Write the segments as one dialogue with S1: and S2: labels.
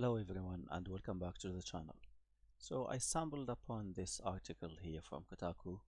S1: Hello everyone and welcome back to the channel. So I stumbled upon this article here from Kotaku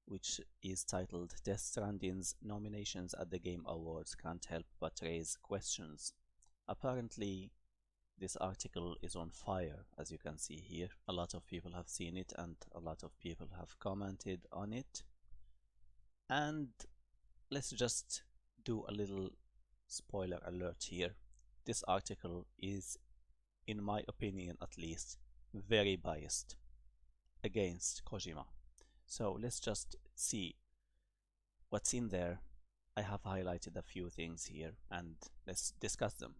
S1: which is titled Death Stranding's nominations at the Game Awards can't help but raise questions. Apparently this article is on fire, as you can see here. A lot of people have seen it and a lot of people have commented on it. And let's just do a little spoiler alert here. This article is, in my opinion at least, very biased against Kojima. So let's just see what's in there. I have highlighted a few things here and let's discuss them.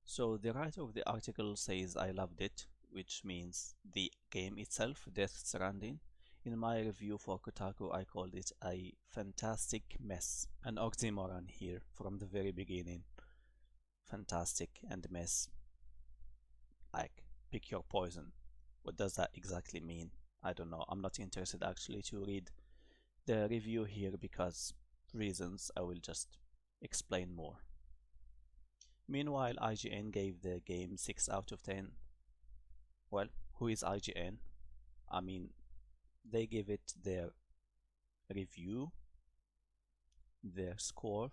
S1: So the writer of the article says I loved it, which means the game itself, Death Stranding. In my review for Kotaku, I called it a fantastic mess. An oxymoron here from the very beginning. Fantastic and mess. Like, pick your poison. What does that exactly mean? I don't know. I'm not interested actually to read the review here because reasons. I will just explain more. Meanwhile, IGN gave the game 6 out of 10. Well, who is IGN? I mean, they give it their review, their score.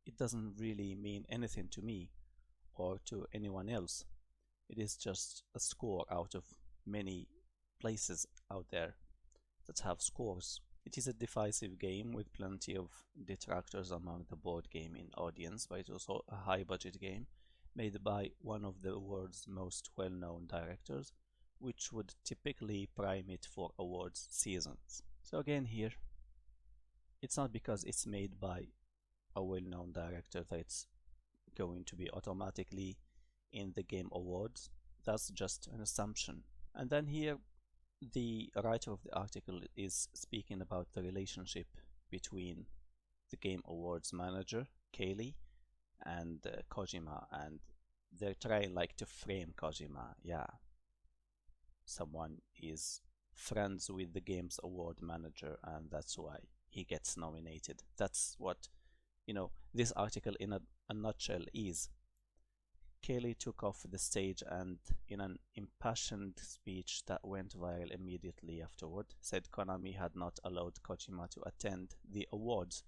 S1: It doesn't really mean anything to me or to anyone else. It is just a score out of many places out there that have scores. It is a divisive game with plenty of detractors among the board gaming audience, but it's also a high budget game made by one of the world's most well-known directors, which would typically prime it for awards seasons. So again here, it's not because it's made by a well-known director that it's going to be automatically in the Game Awards. That's just an assumption. And then here the writer of the article is speaking about the relationship between the Game Awards manager, Kaylee, and Kojima, and they're trying like to frame Kojima. Yeah, someone is friends with the Games Award manager and that's why he gets nominated. That's what, this article in a nutshell is. Kaylee took off the stage and, in an impassioned speech that went viral immediately afterward, said Konami had not allowed Kojima to attend the awards.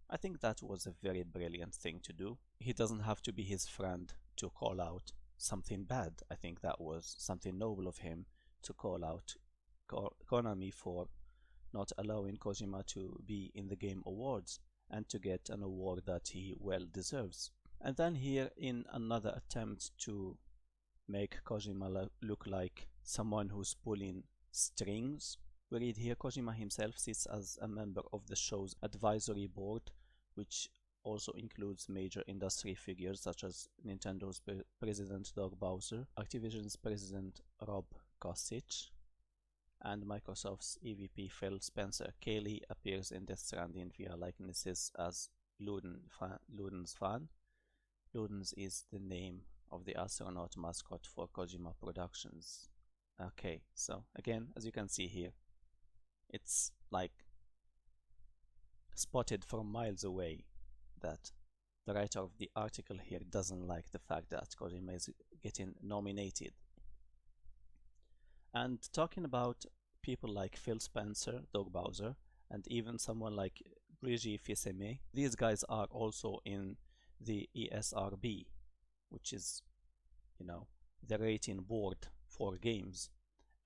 S1: I think that was a very brilliant thing to do. He doesn't have to be his friend to call out something bad. I think that was something noble of him to call out Konami for not allowing Kojima to be in the Game Awards and to get an award that he well deserves. And then here, in another attempt to make Kojima look like someone who's pulling strings, we read here Kojima himself sits as a member of the show's advisory board, which also includes major industry figures such as Nintendo's president Doug Bowser, Activision's president Rob Kostich, and Microsoft's EVP Phil Spencer. Kaylee appears in Death Stranding via likenesses as Luden's fan. Ludens is the name of the astronaut mascot for Kojima Productions. Okay, so again, as you can see here, it's like spotted from miles away that the writer of the article here doesn't like the fact that Kojima is getting nominated. And talking about people like Phil Spencer, Doug Bowser, and even someone like Brigitte Fils-Aimé, these guys are also in the ESRB, which is, the rating board for games,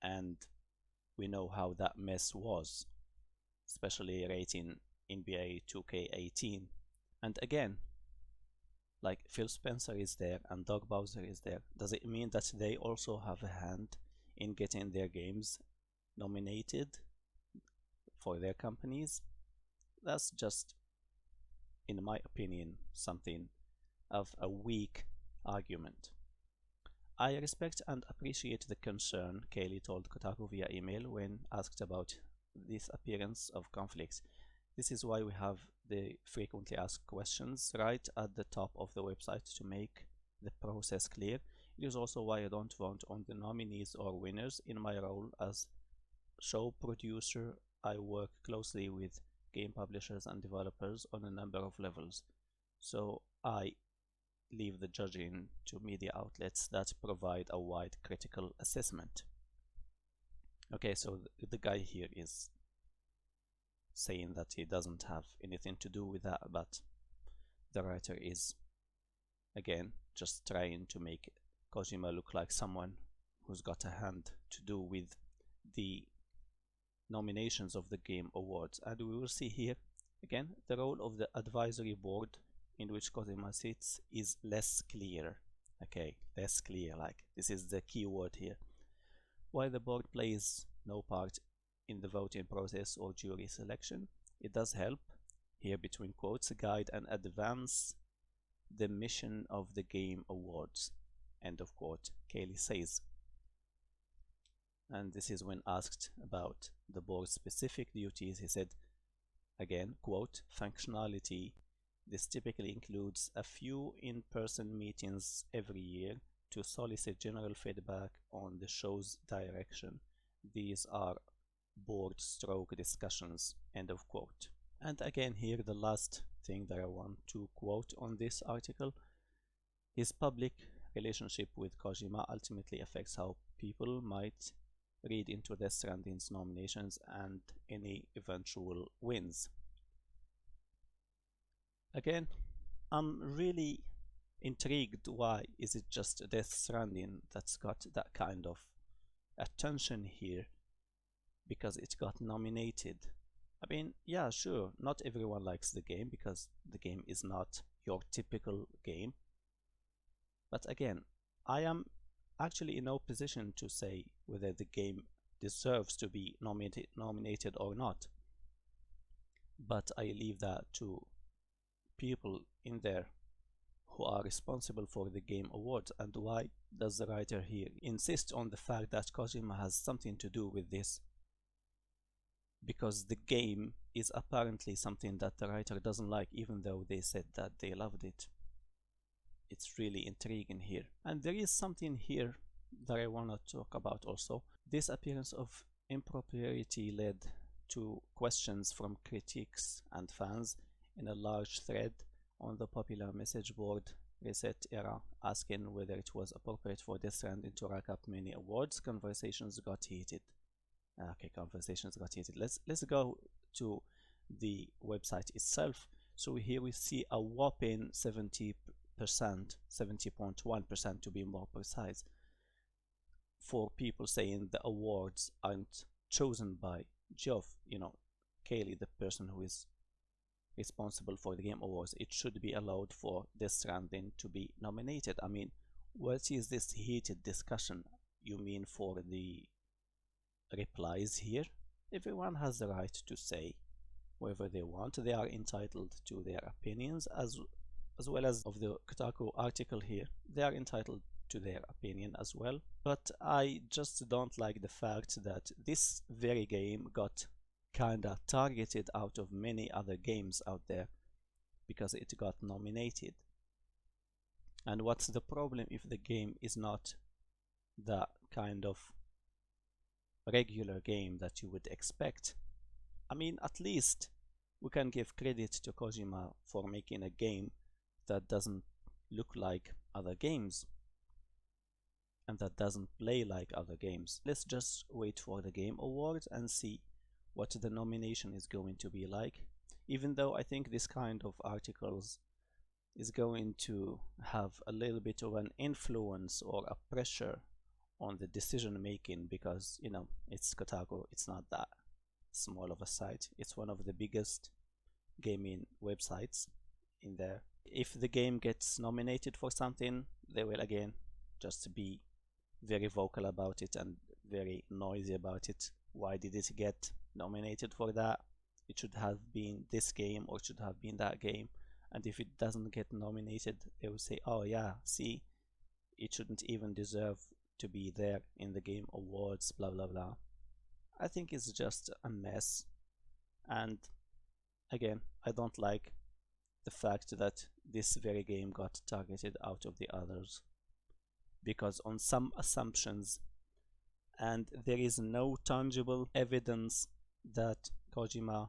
S1: and we know how that mess was, especially rating NBA 2K18. And again, like Phil Spencer is there and Doug Bowser is there. Does it mean that they also have a hand in getting their games nominated for their companies? That's just, in my opinion, something of a weak argument. I respect and appreciate the concern, Kaylee told Kotaku via email when asked about this appearance of conflict. This is why we have the frequently asked questions right at the top of the website to make the process clear. It is also why I don't vote on the nominees or winners. In my role as show producer, I work closely with game publishers and developers on a number of levels. So I leave the judging to media outlets that provide a wide critical assessment. Okay, so the guy here is saying that he doesn't have anything to do with that, but the writer is again just trying to make Kojima look like someone who's got a hand to do with the nominations of the Game Awards. And we will see here again the role of the advisory board in which Kojima sits is less clear. Okay, less clear, like this is the key word here. While the board plays no part in the voting process or jury selection, it does help, here between quotes, guide and advance the mission of the Game Awards, end of quote, Cayley says. And this is when asked about the board's specific duties, he said, again, quote, functionality. This typically includes a few in-person meetings every year to solicit general feedback on the show's direction. These are board stroke discussions, end of quote. And again here the last thing that I want to quote on this article: his public relationship with Kojima ultimately affects how people might read into Death Stranding's nominations and any eventual wins. Again, I'm really intrigued, why is it just Death Stranding that's got that kind of attention here, because it got nominated. I mean, yeah, sure, not everyone likes the game because the game is not your typical game, but again, I am actually in no position to say whether the game deserves to be nominated or not, but I leave that to people in there who are responsible for the Game Awards. And why does the writer here insist on the fact that Kojima has something to do with this? Because the game is apparently something that the writer doesn't like, even though they said that they loved it. It's really intriguing here. And there is something here that I want to talk about also. This appearance of impropriety led to questions from critics and fans in a large thread on the popular message board Reset Era, asking whether it was appropriate for Death Stranding to rack up many awards. Conversations got heated. Okay, conversations got heated. Let's go to the website itself. So here we see a whopping 70%, 70.1% to be more precise, for people saying the awards aren't chosen by Geoff, Cayley, the person who is responsible for the Game Awards. It should be allowed for Death Stranding to be nominated. I mean, what is this heated discussion? You mean for the replies here? Everyone has the right to say whatever they want. They are entitled to their opinions, as well as of the Kotaku article here. They are entitled to their opinion as well. But I just don't like the fact that this very game got kinda targeted out of many other games out there because it got nominated. And what's the problem if the game is not the kind of regular game that you would expect? I mean, at least we can give credit to Kojima for making a game that doesn't look like other games and that doesn't play like other games. Let's just wait for the Game Awards and see what the nomination is going to be like, even though I think this kind of articles is going to have a little bit of an influence or a pressure on the decision making, because it's Kotaku, it's not that small of a site, it's one of the biggest gaming websites in there. If the game gets nominated for something, they will again just be very vocal about it and very noisy about it. Why did it get nominated for that? It should have been this game, or it should have been that game. And if it doesn't get nominated, they will say, oh yeah, see, it shouldn't even deserve to be there in the Game Awards, blah blah blah. I think it's just a mess. And again, I don't like the fact that this very game got targeted out of the others, because on some assumptions, and there is no tangible evidence that Kojima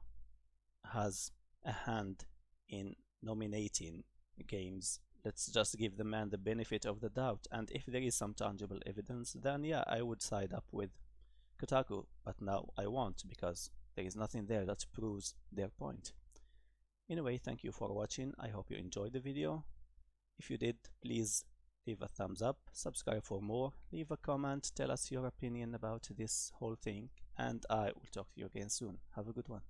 S1: has a hand in nominating games let's just give the man the benefit of the doubt, and if there is some tangible evidence, then yeah, I would side up with Kotaku, but now I won't because there is nothing there that proves their point. Anyway, thank you for watching. I hope you enjoyed the video. If you did, please leave a thumbs up, subscribe for more, leave a comment, tell us your opinion about this whole thing, and I will talk to you again soon. Have a good one.